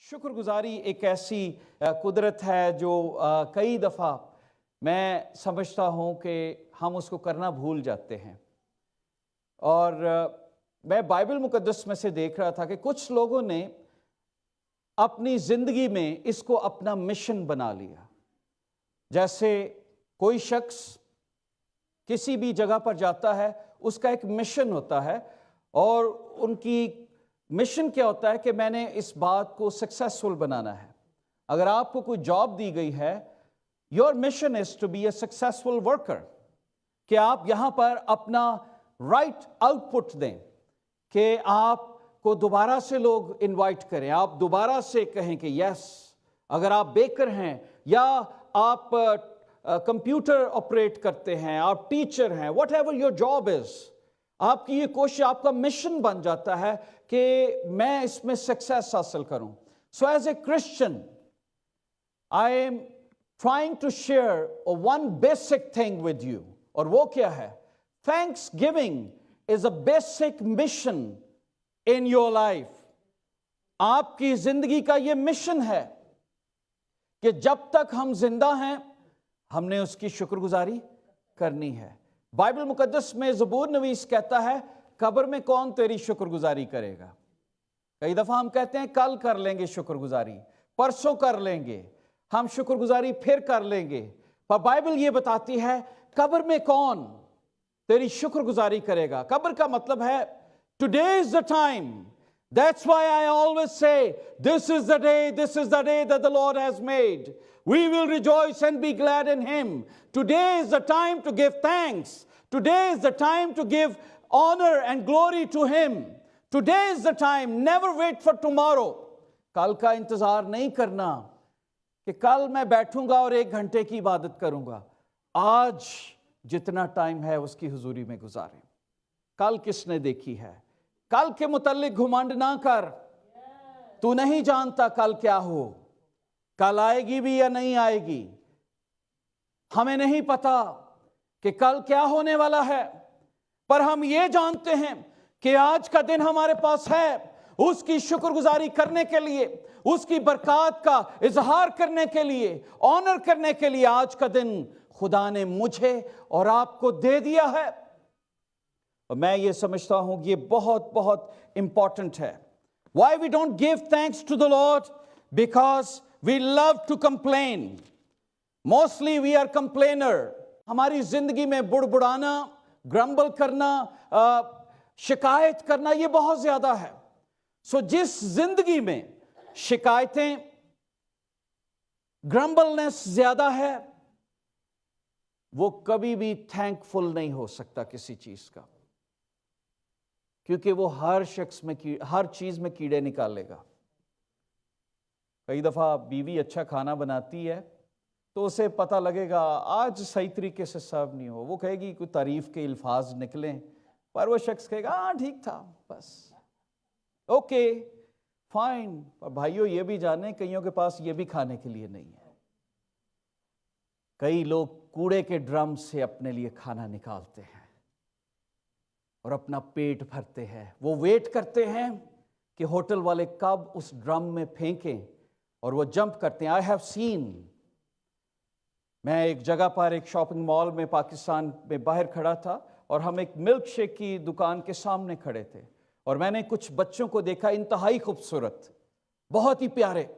शुक्र गुजारी एक ऐसी कुदरत है जो कई दफ़ा मैं समझता हूँ कि हम उसको करना भूल जाते हैं। और मैं बाइबल मुकद्दस में से देख रहा था कि कुछ लोगों ने अपनी ज़िंदगी में इसको अपना मिशन बना लिया। जैसे कोई शख्स किसी भी जगह पर जाता है, उसका एक मिशन होता है, और उनकी मिशन क्या होता है कि मैंने इस बात को सक्सेसफुल बनाना है। अगर आपको कोई जॉब दी गई है, your mission is to be a successful worker, कि आप यहां पर अपना राइट आउटपुट दें, कि आपको दोबारा से लोग इनवाइट करें, आप दोबारा से कहें कि यस। अगर आप बेकर हैं या आप कंप्यूटर ऑपरेट करते हैं, आप टीचर हैं, what ever your job is, आपकी ये कोशिश, आपका मिशन बन जाता है कि मैं इसमें सक्सेस हासिल करूं। So as a Christian I am trying to share one basic thing with you, और वो क्या है? Thanks giving is a basic mission in your life. आपकी जिंदगी का ये मिशन है कि जब तक हम जिंदा हैं हमने उसकी शुक्रगुजारी करनी है। बाइबल मुकद्दस में ज़बूर नवीस कहता है, कब्र में कौन तेरी शुक्रगुजारी करेगा? कई दफा हम कहते हैं कल कर लेंगे शुक्रगुजारी, परसों कर लेंगे, हम शुक्रगुजारी फिर कर लेंगे, पर बाइबल ये बताती है कब्र में कौन तेरी शुक्रगुजारी करेगा। कब्र का मतलब है today is the time. That's why I always say, this is the day that the Lord has made. We will rejoice and be glad in Him. Today is the time to give thanks. Today is the time to give honor and glory to Him. Today is the time. Never wait for tomorrow. कल का इंतजार नहीं करना कि कल मैं बैठूंगा और 1 घंटे की इबादत करूंगा। आज जितना टाइम है उसकी हुजूरी में गुजारें। कल किसने देखी है? कल के मुतल्लिक घुमंड ना कर। तू नहीं जानता कल क्या हो, कल आएगी भी या नहीं आएगी। हमें नहीं पता कि कल क्या होने वाला है, पर हम ये जानते हैं कि आज का दिन हमारे पास है उसकी शुक्रगुजारी करने के लिए, उसकी बरकत का इजहार करने के लिए, ऑनर करने के लिए। आज का दिन खुदा ने मुझे और आपको दे दिया है, और मैं ये समझता हूं कि ये बहुत बहुत इंपॉर्टेंट है। Why we don't give thanks to the Lord? Because we love to complain. Mostly we are complainer. हमारी जिंदगी में बुड़बुड़ाना, ग्रम्बल करना, शिकायत करना, ये बहुत ज्यादा है। सो जिस जिंदगी में शिकायतें, ग्रम्बलनेस ज्यादा है, वो कभी भी थैंकफुल नहीं हो सकता किसी चीज का, क्योंकि वो हर शख्स में हर चीज में कीड़े निकालेगा। कई दफा बीवी अच्छा खाना बनाती है तो उसे पता लगेगा आज सही तरीके से सर्व नहीं हो, वो कहेगी कोई तारीफ के अल्फाज निकलें, पर वो शख्स कहेगा हाँ ठीक था, बस ओके फाइन। पर भाइयों ये भी जाने कईयों के पास ये भी खाने के लिए नहीं है। कई लोग कूड़े के ड्रम से अपने लिए खाना निकालते हैं और अपना पेट भरते हैं। वो वेट करते हैं कि होटल वाले कब उस ड्रम में फेंकें, और वो जंप करते हैं। आई हैव सीन, मैं एक जगह पर एक शॉपिंग मॉल में पाकिस्तान में बाहर खड़ा था, और हम एक मिल्क शेक की दुकान के सामने खड़े थे, और मैंने कुछ बच्चों को देखा, इंतहाई खूबसूरत, बहुत ही प्यारे,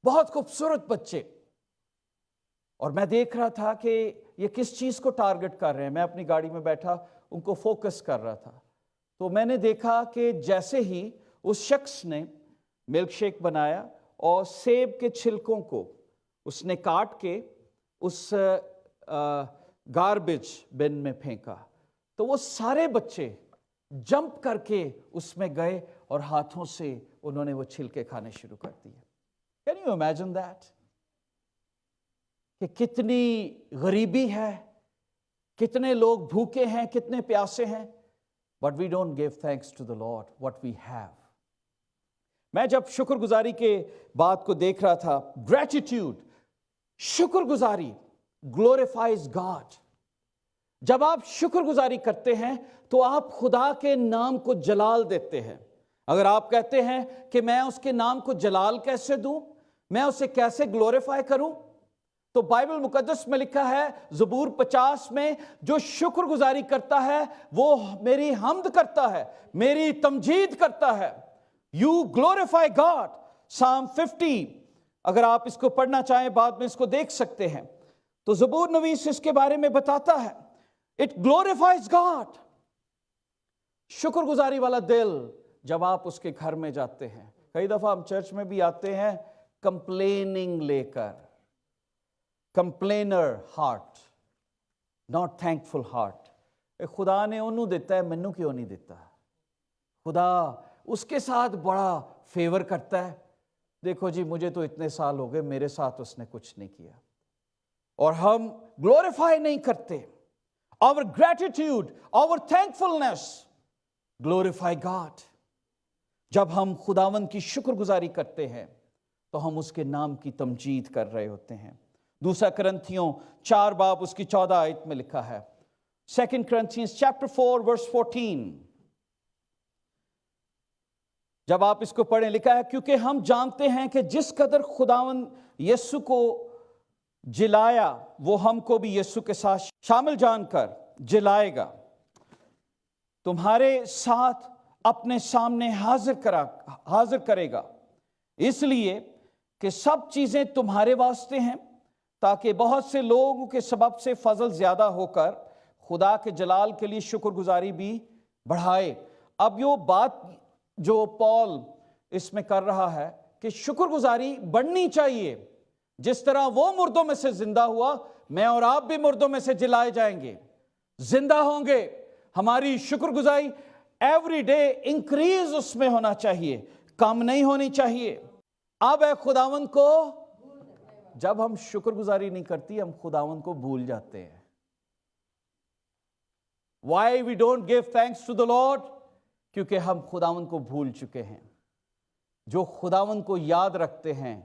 बहुत खूबसूरत बच्चे, और मैं देख रहा था कि ये किस चीज़ को टारगेट कर रहे हैं। मैं अपनी गाड़ी में बैठा उनको फोकस कर रहा था, तो मैंने देखा कि जैसे ही उस शख्स ने मिल्क शेक बनाया और सेब के छिलकों को उसने काट के उस गार्बेज बिन में फेंका, तो वो सारे बच्चे जंप करके उसमें गए और हाथों से उन्होंने वो छिलके खाने शुरू कर दिए। Can you imagine that? कि कितनी गरीबी है, कितने लोग भूखे हैं, कितने प्यासे हैं, but we don't give thanks to the lord what we have. मैं जब शुक्रगुजारी के बात को देख रहा था, ग्रेटिट्यूड, शुक्रगुजारी ग्लोरीफाइज गॉड। जब आप शुक्रगुजारी करते हैं तो आप खुदा के नाम को जलाल देते हैं, اگر آپ کہتے ہیں کہ میں اس کے نام کو جلال کیسے دوں، میں اسے کیسے گلوریفائی کروں، تو بائبل مقدس میں لکھا ہے زبور 50 میں، جو شکر گزاری کرتا ہے وہ میری حمد کرتا ہے، میری تمجید کرتا ہے. You glorify God. Psalm 50، اگر آپ اس کو پڑھنا چاہیں بعد میں اس کو دیکھ سکتے ہیں، تو زبور نویس اس کے بارے میں بتاتا ہے. It glorifies God. شکر گزاری والا دل جب آپ اس کے گھر میں جاتے ہیں. کئی دفعہ ہم چرچ میں بھی آتے ہیں کمپلیننگ لے کر، کمپلینر ہارٹ، ناٹ تھینکفل ہارٹ. خدا نے انہوں دیتا ہے، منو کیوں نہیں دیتا؟ خدا اس کے ساتھ بڑا فیور کرتا ہے. دیکھو جی، مجھے تو اتنے سال ہو گئے، میرے ساتھ اس نے کچھ نہیں کیا. اور ہم گلوریفائی نہیں کرتے. Our gratitude, our thankfulness glorify God. جب ہم خداوند کی شکر گزاری کرتے ہیں تو ہم اس کے نام کی تمجید کر رہے ہوتے ہیں. دوسرا کرنتھیوں 4 باب اس کی 14 آیت میں لکھا ہے. 2 Corinthians chapter 4 verse 14. جب آپ اس کو پڑھیں، لکھا ہے کیونکہ ہم جانتے ہیں کہ جس قدر خداوند یسوع کو جلایا وہ ہم کو بھی یسوع کے ساتھ شامل جان کر جلائے گا. تمہارے ساتھ اپنے سامنے حاضر کرے گا، اس لیے کہ سب چیزیں تمہارے واسطے ہیں، تاکہ بہت سے لوگوں کے سبب سے فضل زیادہ ہو کر خدا کے جلال کے لیے شکر گزاری بھی بڑھائے. اب یہ بات جو پال اس میں کر رہا ہے کہ شکر گزاری بڑھنی چاہیے. جس طرح وہ مردوں میں سے زندہ ہوا، میں اور آپ بھی مردوں میں سے جلائے جائیں گے، زندہ ہوں گے. ہماری شکر گزاری ایوری ڈے انکریز اس میں ہونا چاہیے، کم نہیں ہونی چاہیے. اب اے خداوند کو، جب ہم شکر گزاری نہیں کرتی ہم خداوند کو بھول جاتے ہیں. Why we don't give thanks to the Lord؟ کیونکہ ہم خداوند کو بھول چکے ہیں. جو خداوند کو یاد رکھتے ہیں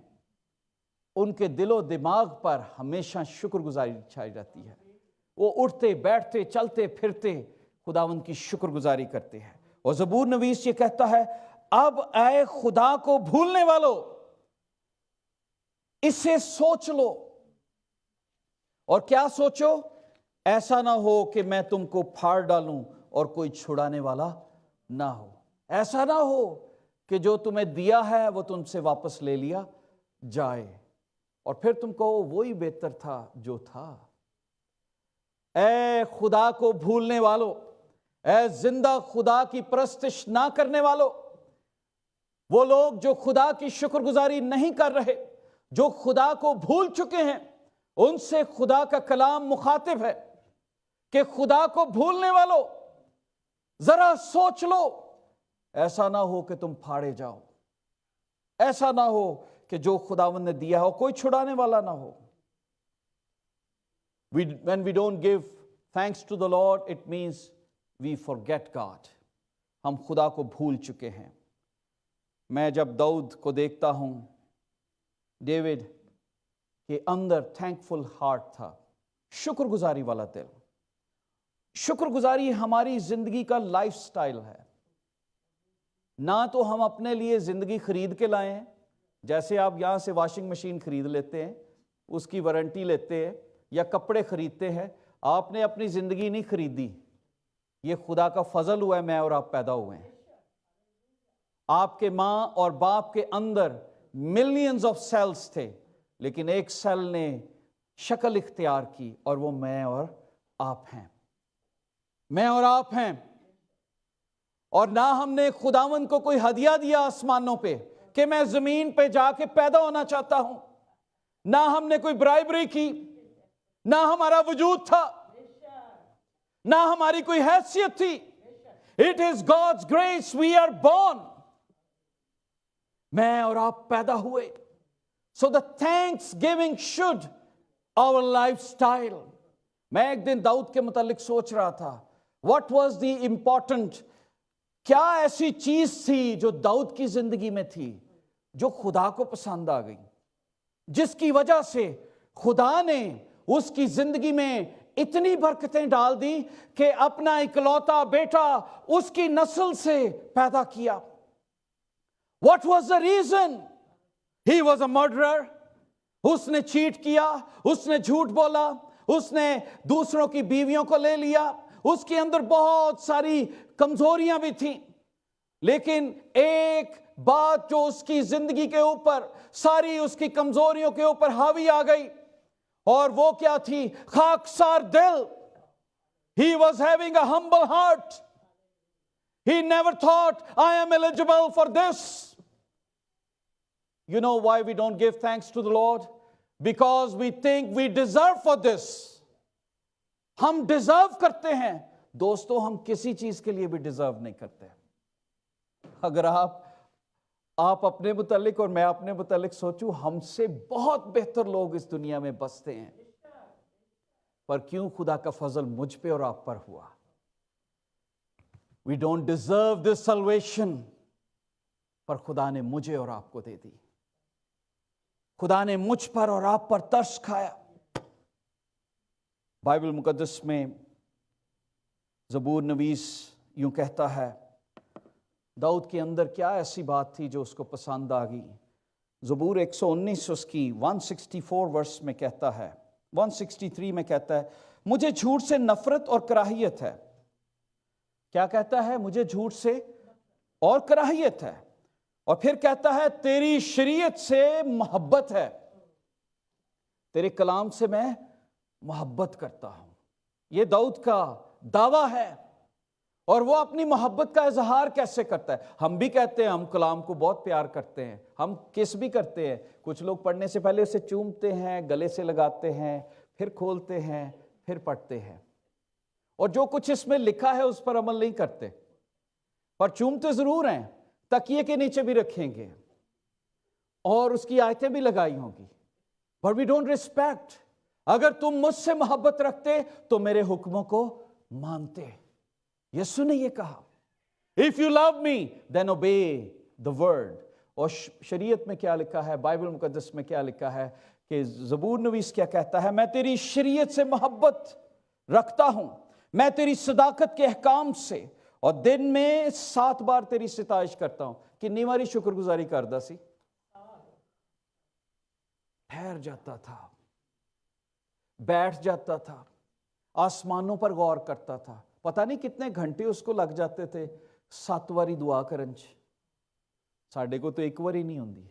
ان کے دل و دماغ پر ہمیشہ شکر گزاری چھائی جاتی ہے. وہ اٹھتے بیٹھتے چلتے پھرتے خداوند کی شکر گزاری کرتے ہیں. اور زبور نویس یہ کہتا ہے، اب اے خدا کو بھولنے والو، اسے سوچ لو. اور کیا سوچو؟ ایسا نہ ہو کہ میں تم کو پھاڑ ڈالوں اور کوئی چھڑانے والا نہ ہو. ایسا نہ ہو کہ جو تمہیں دیا ہے وہ تم سے واپس لے لیا جائے اور پھر تم کو وہی بہتر تھا جو تھا. اے خدا کو بھولنے والو، اے زندہ خدا کی پرستش نہ کرنے والو، وہ لوگ جو خدا کی شکر گزاری نہیں کر رہے، جو خدا کو بھول چکے ہیں، ان سے خدا کا کلام مخاطب ہے کہ خدا کو بھولنے والو ذرا سوچ لو. ایسا نہ ہو کہ تم پھاڑے جاؤ، ایسا نہ ہو کہ جو خداوند نے دیا ہو کوئی چھڑانے والا نہ ہو. When we don't give thanks to the Lord, it means we forget God. ہم خدا کو بھول چکے ہیں. میں جب داؤد کو دیکھتا ہوں، ڈیوڈ کے اندر تھینکفل ہارٹ تھا، شکر گزاری والا دل. شکر گزاری ہماری زندگی کا لائف سٹائل ہے. نہ تو ہم اپنے لیے زندگی خرید کے لائے ہیں، جیسے آپ یہاں سے واشنگ مشین خرید لیتے ہیں، اس کی وارنٹی لیتے ہیں، یا کپڑے خریدتے ہیں. آپ نے اپنی زندگی نہیں خریدی، یہ خدا کا فضل ہوا ہے میں اور آپ پیدا ہوئے ہیں. آپ کے ماں اور باپ کے اندر ملینز آف سیلز تھے، لیکن ایک سیل نے شکل اختیار کی اور وہ میں اور آپ ہیں. میں اور آپ ہیں. اور نہ ہم نے خداوند کو کوئی ہدیہ دیا آسمانوں پہ کہ میں زمین پہ جا کے پیدا ہونا چاہتا ہوں. نہ ہم نے کوئی برائبری کی، نہ ہمارا وجود تھا، نہ ہماری کوئی حیثیت تھی. It is God's grace we are born. میں اور آپ پیدا ہوئے. So the thanksgiving should our lifestyle. میں ایک دن داؤد کے متعلق سوچ رہا تھا. What was the important؟ کیا ایسی چیز تھی جو داؤد کی زندگی میں تھی جو خدا کو پسند آ گئی، جس کی وجہ سے خدا نے اس کی زندگی میں اتنی برکتیں ڈال دی کہ اپنا اکلوتا بیٹا اس کی نسل سے پیدا کیا. What was the reason? He was a murderer. उसने चीट किया, उसने झूठ बोला, उसने दूसरों की बीवियों को ले लिया, उसके अंदर बहुत सारी कमजोरियां भी थीं, लेकिन एक बात जो उसकी जिंदगी के ऊपर, सारी उसकी कमजोरियों के ऊपर हावी आ गई, और वो क्या थी? खाकसार दिल. He was having a humble heart. He never thought, I am eligible for this. You know why we don't give thanks to the Lord? Because we think we deserve for this. हम deserve करते हैं. दोस्तों, हम किसी चीज के लिए भी डिजर्व नहीं करते. अगर आप अपने मुतालिक और मैं अपने मुतालिक सोचूं, हमसे बहुत बेहतर लोग इस दुनिया में बसते हैं, पर क्यों खुदा का फजल मुझ पे और आप पर हुआ? We don't deserve this salvation, पर खुदा ने मुझे और आपको दे दी. खुदा ने मुझ पर और आप पर तरस खाया. बाइबल मुकद्दस में ज़बूर नवीस यूं कहता है, दाऊद के अंदर क्या ऐसी बात थी जो उसको पसंद आ गई. ज़बूर 119 उसकी 164 वर्स में कहता है, 163 में कहता है, मुझे झूठ से नफरत और कराहियत है. क्या कहता है? मुझे झूठ से और कराहियत है. और फिर कहता है, तेरी शरीयत से मोहब्बत है. तेरे कलाम से मैं मोहब्बत करता हूं. ये दाऊद का दावा है. और वो अपनी मोहब्बत का इजहार कैसे करता है? हम भी कहते हैं हम कलाम को बहुत प्यार करते हैं. हम किस भी करते हैं. कुछ लोग पढ़ने से पहले उसे चूमते हैं, गले से लगाते हैं, फिर खोलते हैं, फिर पढ़ते हैं, और जो कुछ इसमें लिखा है उस पर अमल नहीं करते, पर चूमते जरूर हैं. तकिए के नीचे भी रखेंगे और उसकी आयतें भी लगाई होंगी, पर वी डोंट रिस्पेक्ट. अगर तुम मुझसे मोहब्बत रखते तो मेरे हुक्मों को मानते. यीशु ने ये कहा, if you love me then obey the word. और शरीयत में क्या लिखा है, बाइबल मुकद्दस में क्या लिखा है कि ज़बूर नवीस क्या कहता है? मैं तेरी शरीयत से मोहब्बत रखता हूं, मैं तेरी सदाकत के अहकाम से, और दिन में 7 बार तेरी सिताइश करता हूं. कितनी बारी शुक्रगुजारी करदा सी? ठहर जाता था, बैठ जाता था, आसमानों पर गौर करता था. पता नहीं कितने घंटे उसको लग जाते थे 7 वारी दुआ करन च. साडे को तो एक बारी नहीं होंदी.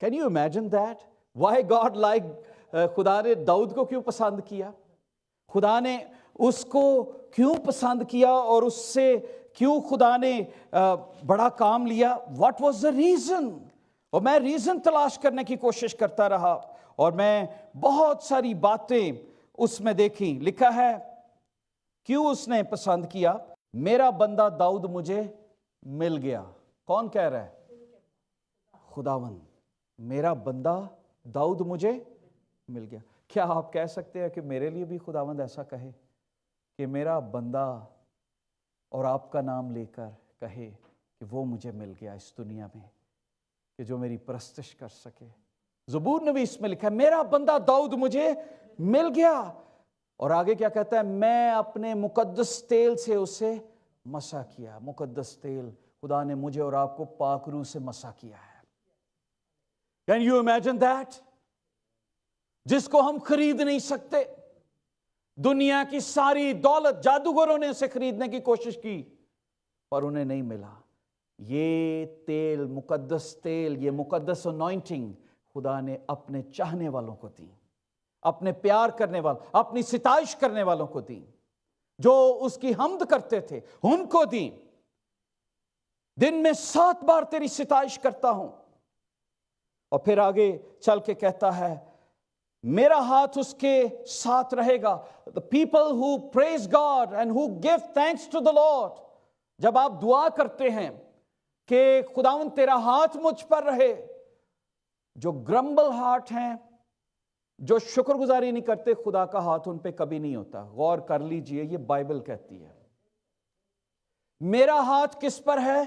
Can you imagine that? Why God like खुदा ने दाऊद को क्यों पसंद किया? खुदा ने उसको क्यों पसंद किया और उससे क्यों खुदा ने बड़ा काम लिया? What was the reason? और मैं रीजन तलाश करने की कोशिश करता रहा और मैं बहुत सारी बातें उसमें देखी. लिखा है क्यों उसने पसंद किया? मेरा बंदा दाऊद मुझे मिल गया. कौन कह रहा है? खुदावन. मेरा बंदा दाऊद मुझे मिल गया. क्या आप कह सकते हैं कि मेरे लिए भी खुदावंद ऐसा कहे कि मेरा बंदा और आपका नाम लेकर कहे कि वो मुझे मिल गया इस दुनिया में, कि जो मेरी परस्तिश कर सके? ज़बूर नवीस में लिखा है, मेरा बंदा दाऊद मुझे मिल गया. और आगे क्या कहता है? मैं अपने मुकद्दस तेल से उसे मसा किया. मुकद्दस तेल, खुदा ने मुझे और आपको पाक रूह से मसा किया है. Can you imagine that? जिसको हम खरीद नहीं सकते. दुनिया की सारी दौलत जादूगरों ने उसे खरीदने की कोशिश की, पर उन्हें नहीं मिला. ये तेल, मुकद्दस तेल, ये मुकद्दस अनॉइंटिंग खुदा ने अपने चाहने वालों को दी, अपने प्यार करने वालों, अपनी सिताइश करने वालों को दी, जो उसकी हम्द करते थे उनको दी. दिन में 7 बार तेरी सिताइश करता हूं. और फिर आगे चल के कहता है, मेरा हाथ उसके साथ रहेगा. The people who praise God and who give thanks to the lord. जब आप दुआ करते हैं कि खुदावंद तेरा हाथ मुझ पर रहे, जो ग्रम्बल हार्ट हैं, जो शुक्रगुजारी नहीं करते, खुदा का हाथ उन पे कभी नहीं होता. गौर कर लीजिए, ये बाइबल कहती है. मेरा हाथ किस पर है?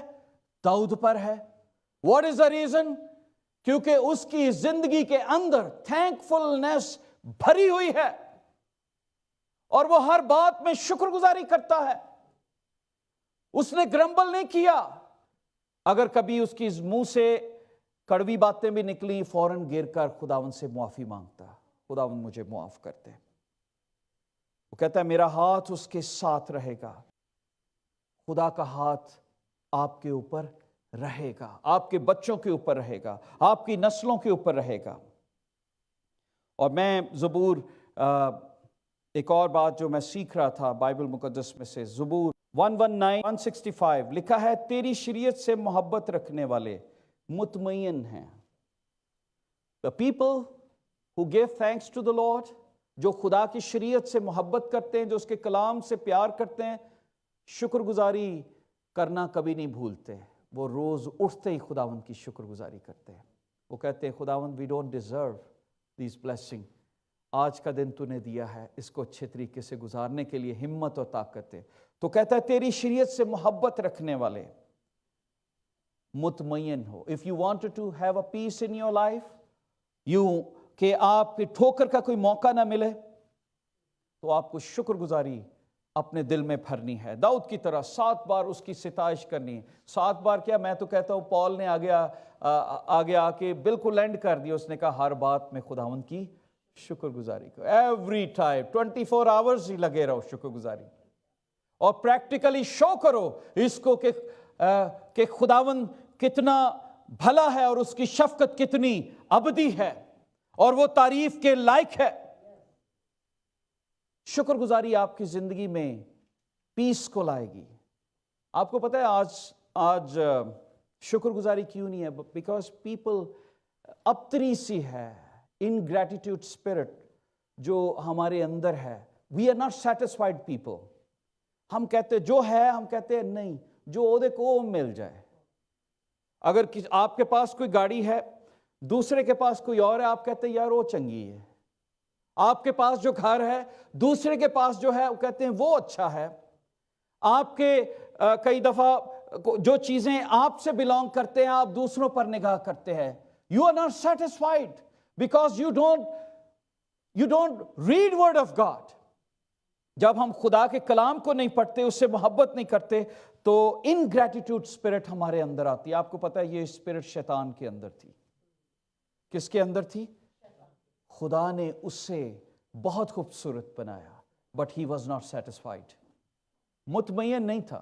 दाऊद पर है. What is the reason? क्योंकि उसकी जिंदगी के अंदर थैंकफुलनेस भरी हुई है और वो हर बात में शुक्रगुजारी करता है. उसने ग्रम्बल नहीं किया. اگر کبھی اس کی منہ سے کڑوی باتیں بھی نکلی فوراً گر کر خداوند سے معافی مانگتا، خداوند مجھے معاف کر دے۔ وہ کہتا ہے میرا ہاتھ اس کے ساتھ رہے گا۔ خدا کا ہاتھ آپ کے اوپر رہے گا، آپ کے بچوں کے اوپر رہے گا، آپ کی نسلوں کے اوپر رہے گا۔ اور میں زبور ایک اور بات جو میں سیکھ رہا تھا بائبل مقدس میں سے، زبور 119:165 لکھا ہے تیری شریعت سے محبت رکھنے والے مطمئن ہیں۔ The people who give thanks to the Lord، جو خدا کی شریعت سے محبت کرتے ہیں، جو اس کے کلام سے پیار کرتے ہیں، شکر گزاری کرنا کبھی نہیں بھولتے۔ وہ روز اٹھتے ہی خداوند کی شکر گزاری کرتے ہیں۔ وہ کہتے ہیں خداوند we don't deserve these blessing، آج کا دن تو نے دیا ہے، اس کو اچھے طریقے سے گزارنے کے لیے ہمت اور طاقت ہے۔ تو کہتا ہے تیری شریعت سے محبت رکھنے والے مطمئن ہو۔ If you wanted to have a peace in your life، کہ آپ کی ٹھوکر کا کوئی موقع نہ ملے، تو آپ کو شکر گزاری اپنے دل میں بھرنی ہے، داؤد کی طرح 7 بار اس کی ستائش کرنی ہے۔ 7 بار کیا، میں تو کہتا ہوں پال نے آگے آ کے بالکل اینڈ کر دیا، اس نے کہا ہر بات میں خداوند کی شکر گزاری کرو، ایوری ٹائم 24 آورز ہی لگے رہو شکر گزاری، اور پریکٹیکلی شو کرو اس کو کہ خداوند کتنا بھلا ہے اور اس کی شفقت کتنی ابدی ہے اور وہ تعریف کے لائق ہے۔ شکر گزاری آپ کی زندگی میں پیس کو لائے گی۔ آپ کو پتہ ہے آج شکر گزاری کیوں نہیں ہے؟ بیکاز پیپل ابتری سی ہے، انگریٹیٹیوڈ اسپرٹ جو ہمارے اندر ہے، we are not satisfied people. ہم کہتے جو ہے، ہم کہتے ہیں نہیں، جو عہدے کو مل جائے۔ اگر آپ کے پاس کوئی گاڑی ہے، دوسرے کے پاس کوئی اور ہے، آپ کہتے ہیں یار وہ چنگی ہے۔ آپ کے پاس جو گھر ہے، دوسرے کے پاس جو ہے وہ کہتے ہیں وہ اچھا ہے۔ آپ کے کئی دفعہ جو چیزیں آپ سے بلانگ کرتے ہیں، آپ دوسروں پر نگاہ کرتے ہیں۔ You are not satisfied because you don't read word of God. جب ہم خدا کے کلام کو نہیں پڑھتے، اس سے محبت نہیں کرتے، تو انگریٹیٹیوڈ اسپرٹ ہمارے اندر آتی ہے۔ آپ کو پتہ ہے یہ اسپرٹ شیطان کے اندر تھی۔ کس کے اندر تھی؟ خدا نے اس سے بہت خوبصورت بنایا، but he was not satisfied, مطمئن نہیں تھا۔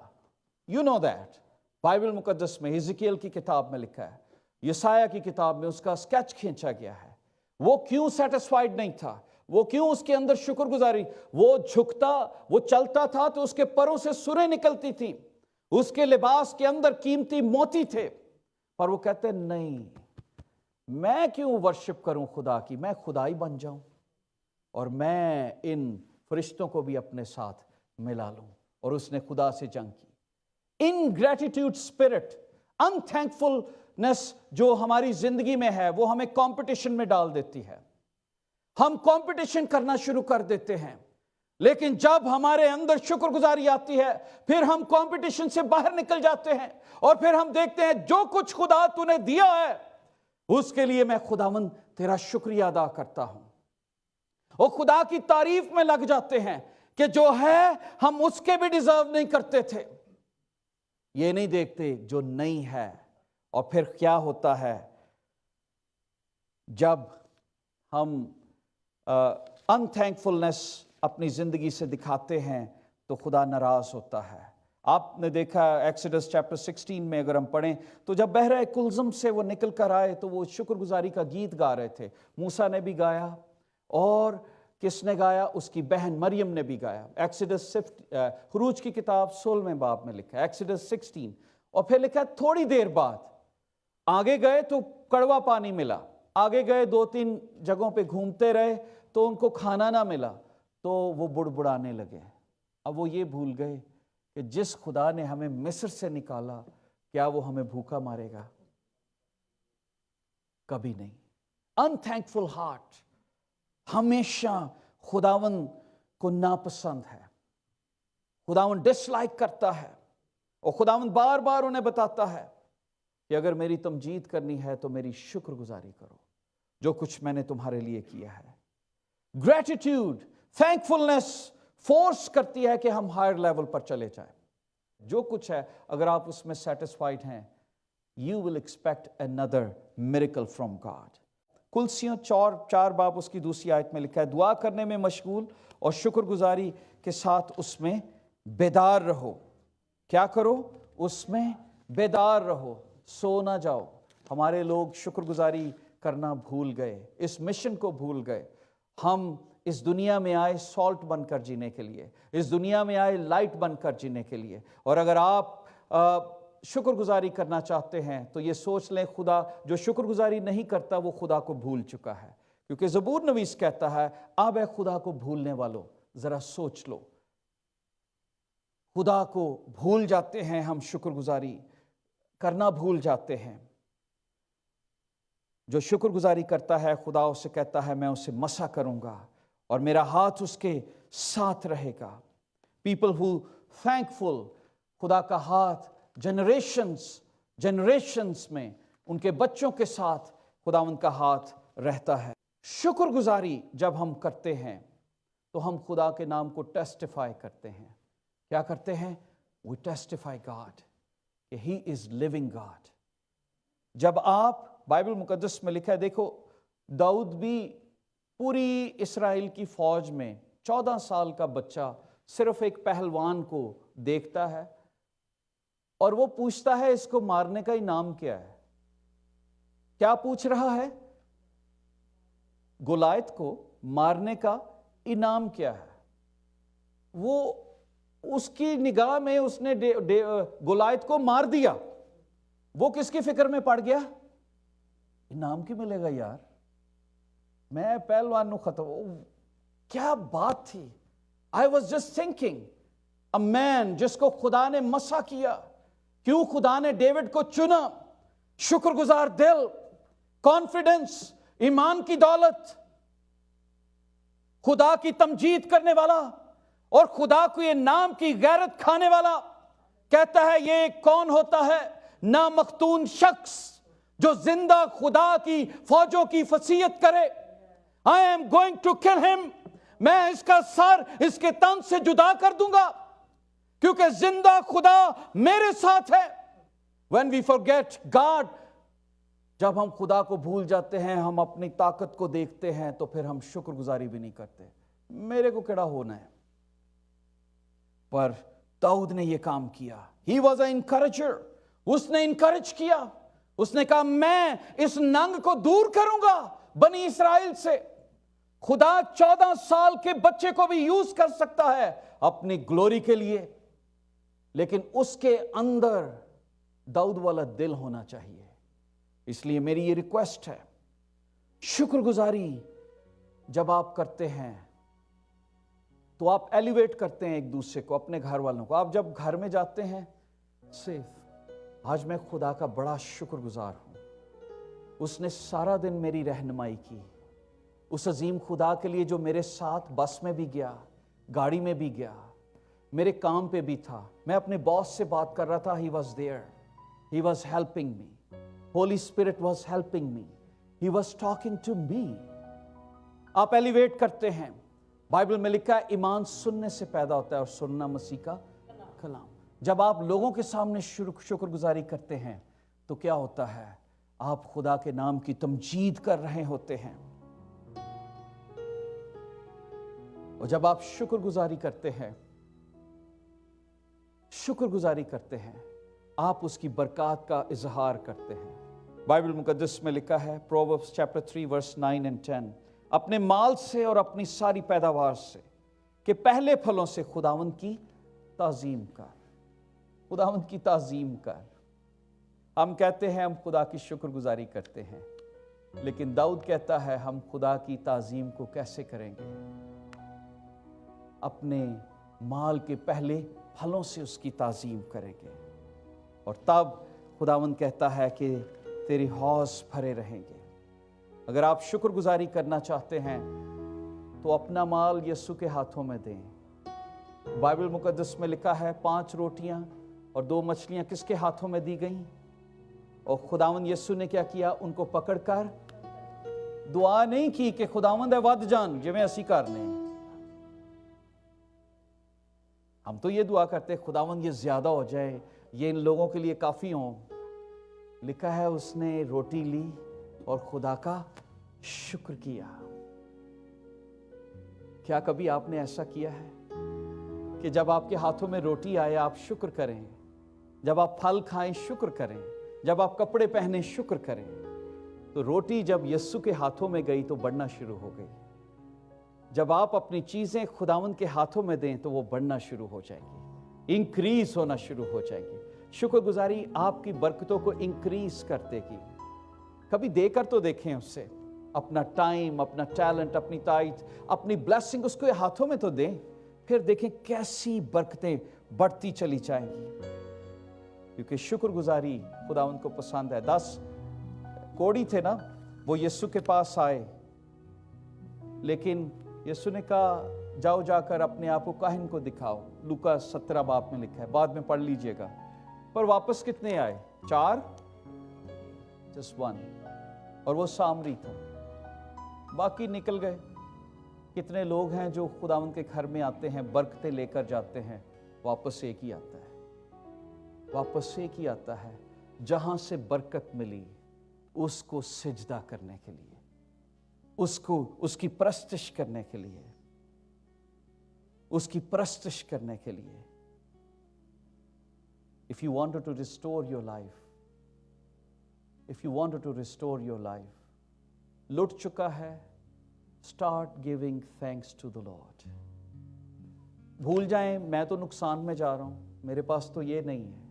یو نو دیٹ، بائبل مقدس میں حزقیل کی کتاب میں لکھا ہے، یسایہ کی کتاب میں اس کا اسکیچ کھینچا گیا ہے۔ وہ کیوں سیٹسفائڈ نہیں تھا؟ وہ کیوں اس کے اندر شکر گزاری؟ وہ جھکتا، وہ چلتا تھا تو اس کے پروں سے سریں نکلتی تھیں، اس کے لباس کے اندر قیمتی موتی تھے، پر وہ کہتے نہیں، میں کیوں ورشپ کروں خدا کی، میں خدا ہی بن جاؤں اور میں ان فرشتوں کو بھی اپنے ساتھ ملا لوں۔ اور اس نے خدا سے جنگ کی۔ انگریٹیٹیوڈ اسپرٹ، ان تھینکفلنس جو ہماری زندگی میں ہے، وہ ہمیں کمپٹیشن میں ڈال دیتی ہے۔ ہم کمپٹیشن کرنا شروع کر دیتے ہیں، لیکن جب ہمارے اندر شکر گزاری آتی ہے، پھر ہم کمپٹیشن سے باہر نکل جاتے ہیں، اور پھر ہم دیکھتے ہیں جو کچھ خدا تو نے دیا ہے اس کے لیے میں خداوند تیرا شکریہ ادا کرتا ہوں، اور خدا کی تعریف میں لگ جاتے ہیں کہ جو ہے ہم اس کے بھی ڈیزرو نہیں کرتے تھے۔ یہ نہیں دیکھتے جو نہیں ہے۔ اور پھر کیا ہوتا ہے جب ہم ان تھینکفلنس اپنی زندگی سے دکھاتے ہیں تو خدا ناراض ہوتا ہے۔ آپ نے دیکھا ایکسڈس چیپٹر 16 میں اگر ہم پڑھیں تو جب بحر کلزم سے وہ نکل کر آئے تو وہ شکر گزاری کا گیت گا رہے تھے۔ موسیٰ نے بھی گایا، اور کس نے گایا؟ اس کی بہن مریم نے بھی گایا۔ ایکسڈس خروج کی کتاب 16ویں باب میں لکھا ہے، ایکسڈس 16، اور پھر لکھا ہے تھوڑی دیر بعد آگے گئے تو کڑوا پانی ملا، آگے گئے 2-3 جگہوں پہ گھومتے رہے تو ان کو کھانا نہ ملا، تو وہ بڑبڑانے لگے۔ اب وہ یہ بھول گئے کہ جس خدا نے ہمیں مصر سے نکالا، کیا وہ ہمیں بھوکا مارے گا؟ کبھی نہیں۔ ان تھینکفل ہارٹ ہمیشہ خداوند کو ناپسند ہے، خداوند ڈس لائک کرتا ہے، اور خداوند بار بار انہیں بتاتا ہے کہ اگر میری تمجید کرنی ہے تو میری شکر گزاری کرو جو کچھ میں نے تمہارے لیے کیا ہے۔ گریٹیٹیوڈ، تھینکفلنس فورس کرتی ہے کہ ہم ہائر لیول پر چلے جائیں۔ جو کچھ ہے اگر آپ اس میں سیٹسفائیڈ ہیں you will expect another miracle from God. कुलसियों 4 बाब उसकी दूसरी आयत में लिखा है, दुआ करने में मशगूल और शुक्रगुजारी के साथ उसमें बेदार रहो। क्या करो? उसमें बेदार रहो, सो ना जाओ। हमारे लोग शुक्रगुजारी करना भूल गए, इस मिशन को भूल गए। हम इस दुनिया में आए सॉल्ट बनकर जीने के लिए, इस दुनिया में आए लाइट बनकर जीने के लिए। और अगर आप शुक्रगुजारी करना चाहते हैं तो ये सोच लें, खुदा जो शुक्रगुजारी नहीं करता वो खुदा को भूल चुका है। क्योंकि ज़बूर नवीस कहता है, अब है खुदा को भूलने वालों, ज़रा सोच लो। खुदा को भूल जाते हैं हम, शुक्रगुजारी करना भूल जाते हैं। जो शुक्रगुजारी करता है, खुदा उसे कहता है मैं उसे मसा करूंगा और मेरा हाथ उसके साथ रहेगा। पीपल हु थैंकफुल, खुदा का हाथ जनरेशंस में उनके बच्चों के साथ खुदा उनका हाथ रहता है। शुक्रगुजारी जब हम करते हैं तो हम खुदा के नाम को टेस्टिफाई करते हैं। क्या करते हैं? वी टेस्टिफाई गॉड कि ही इज लिविंग गॉड। जब आप बाइबल मुकद्दस में लिखा है, देखो दाऊद भी पूरी इस्राएल की फौज में 14 साल का बच्चा सिर्फ एक पहलवान को देखता है और वो पूछता है इसको मारने का इनाम क्या है? क्या पूछ रहा है? गोलायत को मारने का इनाम क्या है? वो उसकी निगाह में उसने गोलायत को मार दिया। वो किसकी फिक्र में पड़ गया? इनाम की मिलेगा यार, मैं पहलवान खत्म। क्या बात थी! I was just thinking, a man जिसको खुदा ने मसा किया। क्यों खुदा ने डेविड को चुना? शुक्रगुजार दिल, कॉन्फिडेंस, ईमान की दौलत, खुदा की तमजीद करने वाला और खुदा को ये नाम की गैरत खाने वाला। कहता है ये कौन होता है? ना मख्तून शख्स जो जिंदा खुदा की फौजों की फसीयत करे। I am going to kill him, मैं इसका सर इसके तन से जुदा कर दूंगा क्योंकि जिंदा खुदा मेरे साथ है। When we forget God, जब हम खुदा को भूल जाते हैं, हम अपनी ताकत को देखते हैं, तो फिर हम शुक्रगुजारी भी नहीं करते। मेरे को केड़ा होना है? पर दाऊद ने यह काम किया। He was an encourager, उसने इंकरेज किया। उसने कहा मैं इस नंग को दूर करूंगा बनी इस्राएल से। खुदा 14 साल के बच्चे को भी यूज कर सकता है अपनी ग्लोरी के लिए, लेकिन उसके अंदर दाऊद वाला दिल होना चाहिए। इसलिए मेरी ये रिक्वेस्ट है, शुक्रगुजारी जब आप करते हैं तो आप एलिवेट करते हैं एक दूसरे को, अपने घर वालों को। आप जब घर में जाते हैं, सिर्फ आज मैं खुदा का बड़ा शुक्रगुजार हूं, उसने सारा दिन मेरी रहनुमाई की। उस अजीम खुदा के लिए जो मेरे साथ बस में भी गया, गाड़ी में भी गया, मेरे काम पे भी था। मैं अपने बॉस से बात कर रहा था, he was there, he was helping me, holy spirit was helping me, he was talking to me. आप एलिवेट करते हैं। बाइबल में लिखा है ईमान सुनने से पैदा होता है और सुनना मसीह का कलाम। जब आप लोगों के सामने शुक्रगुजारी करते हैं तो क्या होता है? आप खुदा के नाम की तमजीद कर रहे होते हैं। और जब आप शुक्रगुजारी करते हैं, आप उसकी बरकत का इजहार करते हैं। बाइबल मुकद्दस में लिखा है, प्रोवर्ब्स चैप्टर 3 वर्स 9 and 10, अपने माल से और अपनी सारी पैदावार से के पहले फलों से खुदावंद की ताजीम कर, खुदावंद की ताजीम कर। हम कहते हैं हम खुदा की शुक्रगुजारी करते हैं, लेकिन दाऊद कहता है हम खुदा की ताजीम को कैसे करेंगे? अपने माल के पहले फलों से उसकी ताजीम करेंगे। और तब खुदावंद कहता है कि तेरे हौज भरे रहेंगे। अगर आप शुक्रगुजारी करना चाहते हैं तो अपना माल यीशु के हाथों में दें। बाइबल मुकद्दस में लिखा है 5 रोटियां और 2 मछलियां किसके हाथों में दी गईं? और खुदावंद यीशु ने क्या किया? उनको पकड़कर दुआ नहीं की कि खुदावंद है वध जान जिवें असी करने। हम तो ये दुआ करते खुदावंद ये ज्यादा हो जाए, ये इन लोगों के लिए काफी हो, लिखा है उसने रोटी ली और खुदा का शुक्र किया। क्या कभी आपने ऐसा किया है कि जब आपके हाथों में रोटी आए आप शुक्र करें, जब आप फल खाएं शुक्र करें, जब आप कपड़े पहने शुक्र करें? तो रोटी जब यीशु के हाथों में गई तो बढ़ना शुरू हो गई। जब आप अपनी चीजें खुदावंद के हाथों में दें तो वो बढ़ना शुरू हो जाएगी, इंक्रीज होना शुरू हो जाएगी। शुक्रगुजारी आपकी बरकतों को इंक्रीज कर देगी। कभी देकर तो देखें उससे, अपना टाइम, अपना टैलेंट, अपनी ताइथ, अपनी ब्लेसिंग उसके हाथों में तो दें, फिर देखें कैसी बरकतें बढ़ती चली जाएंगी। क्योंकि शुक्रगुजारी खुदावंद को पसंद है। 10 कोढ़ी थे ना, वो यीशु के पास आए, लेकिन यीशु ने कहा जाओ जाकर अपने आप को काहिन को दिखाओ। लूका 17 बाब में लिखा है, बाद में पढ़ लीजिएगा। पर वापस कितने आए? 4, जस्ट 1, और वो सामरी था, बाकी निकल गए। कितने लोग हैं जो खुदावंद के घर में आते हैं, बरकतें लेकर जाते हैं, वापस एक ही आता है, वापस एक ही आता है। जहां से बरकत मिली उसको सिजदा करने के लिए, उसको उसकी परस्तिश करने के लिए, उसकी परस्तिश करने के लिए। If you wanted to restore your life, if you wanted to restore your life, लुट चुका है, start giving thanks to the Lord. भूल जाएं मैं तो नुकसान में जा रहा हूं, मेरे पास तो ये नहीं है।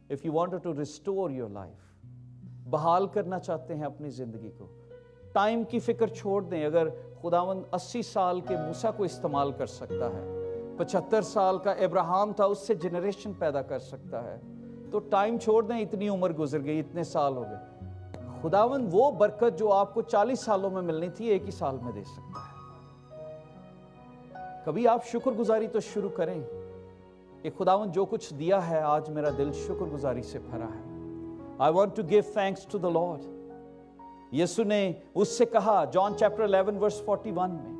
If you wanted to restore your life, बहाल करना चाहते हैं अपनी जिंदगी को, टाइम की फिक्र छोड़ दें। अगर खुदावंद 80 साल के मूसा को इस्तेमाल कर सकता है, 75 साल का इब्राहिम था, उससे जनरेशन पैदा कर सकता है, तो टाइम छोड़ दें। इतनी उम्र गुजर गई, इतने साल हो गए। खुदावंद वो बरकत जो आपको 40 सालों में मिलनी थी, एक ही साल में दे सकता है। कभी आप शुक्रगुजारी तो शुरू करें कि खुदावंद जो कुछ दिया है, आज मेरा दिल शुक्रगुजारी से भरा है। I want to give thanks to the Lord. यीशु ने उससे कहा, जॉन चैप्टर 11 वर्स 41 में,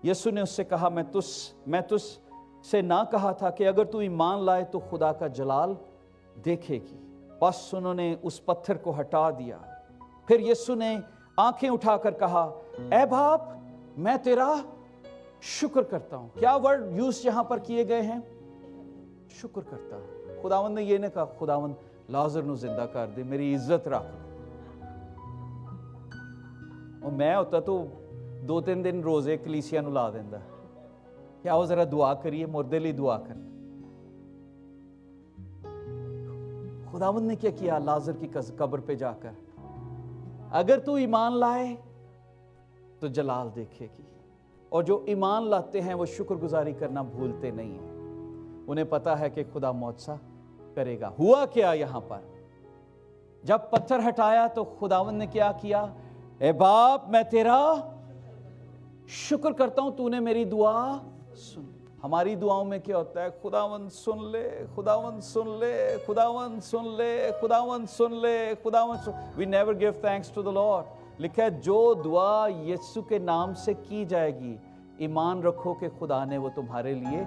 यीशु ने उससे कहा, मैं तुझ से ना कहा था कि अगर तू ईमान लाए तो खुदा का जलाल देखेगी। बस उन्होंने उस पत्थर को हटा दिया। फिर यीशु ने आंखें उठाकर कहा, ऐ बाप, मैं तेरा शुक्र करता हूं। क्या वर्ड यूज यहां पर किए गए हैं? शुक्र करता हूं। खुदावंद ने ये नहीं कहा, खुदावंद लाजर नु जिंदा कर दे, मेरी इज्जत रख। और मैं होता तो 2-3 दिन रोजे कलीसिया नु ला देंदा, कि आओ जरा दुआ करिए, मुर्दे लिए दुआ कर। खुदावंद ने क्या किया? लाजर की कब्र पे जाकर, अगर तू ईमान लाए तो जलाल देखेगी। और जो ईमान लाते हैं वो शुक्रगुजारी करना भूलते नहीं है। उन्हें पता है कि खुदा मौजज़ा करेगा। हुआ क्या यहां पर? जब पत्थर हटाया तो खुदावंद ने क्या किया? ए बाप, मैं तेरा शुक्र करता हूं, तूने मेरी दुआ सुन। हमारी दुआओं में क्या होता है? खुदावंद सुन ले, खुदावंद सुन ले, खुदावंद सुन ले, खुदावंद सुन ले, खुदावंद सुन। We never give thanks to the Lord. लिखा है जो दुआ यीशु के नाम से की जाएगी, ईमान रखो कि खुदा ने वो तुम्हारे लिए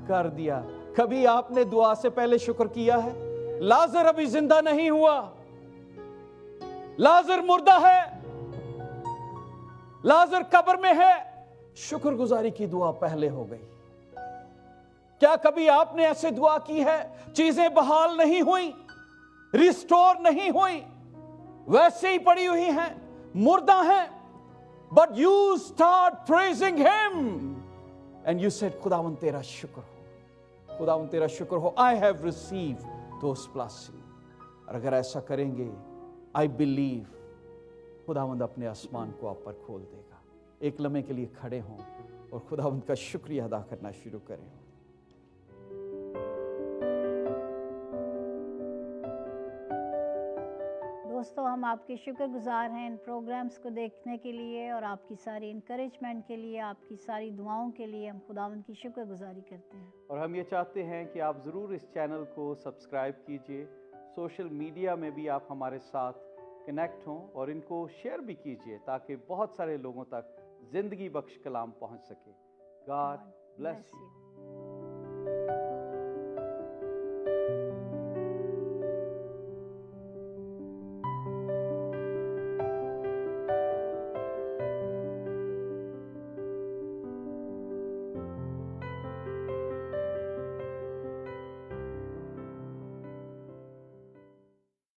कर दिया। कभी आपने दुआ से पहले शुक्र किया है? लाजर अभी जिंदा नहीं हुआ, लाजर मुर्दा है, लाजर कब्र में है। शुक्रगुजारी की दुआ पहले हो गई। क्या कभी आपने ऐसे दुआ की है? चीजें बहाल नहीं हुई, रिस्टोर नहीं हुई, वैसे ही पड़ी हुई हैं, मुर्दा हैं, but you start praising him and you said, खुदावंद तेरा शुक्र हो, खुदावंद तेरा शुक्र हो, I have received those blessings। और अगर ऐसा करेंगे, I believe खुदावंद अपने आसमान को आप पर खोल देगा। एक लम्हे के लिए खड़े हों और खुदावंद का शुक्रिया अदा करना शुरू करें। दोस्तों, हम आपके शुक्रगुजार हैं इन प्रोग्राम्स को देखने के लिए और आपकी सारी इंकरेजमेंट के लिए, आपकी सारी दुआओं के लिए हम खुदावंद की शुक्रगुजारी करते हैं। और हम ये चाहते हैं कि आप ज़रूर इस चैनल को सब्सक्राइब कीजिए, सोशल मीडिया में भी आप हमारे साथ कनेक्ट हों और इनको शेयर भी कीजिए ताकि बहुत सारे लोगों तक ज़िंदगी बख्श कलाम पहुंच सके। God bless you.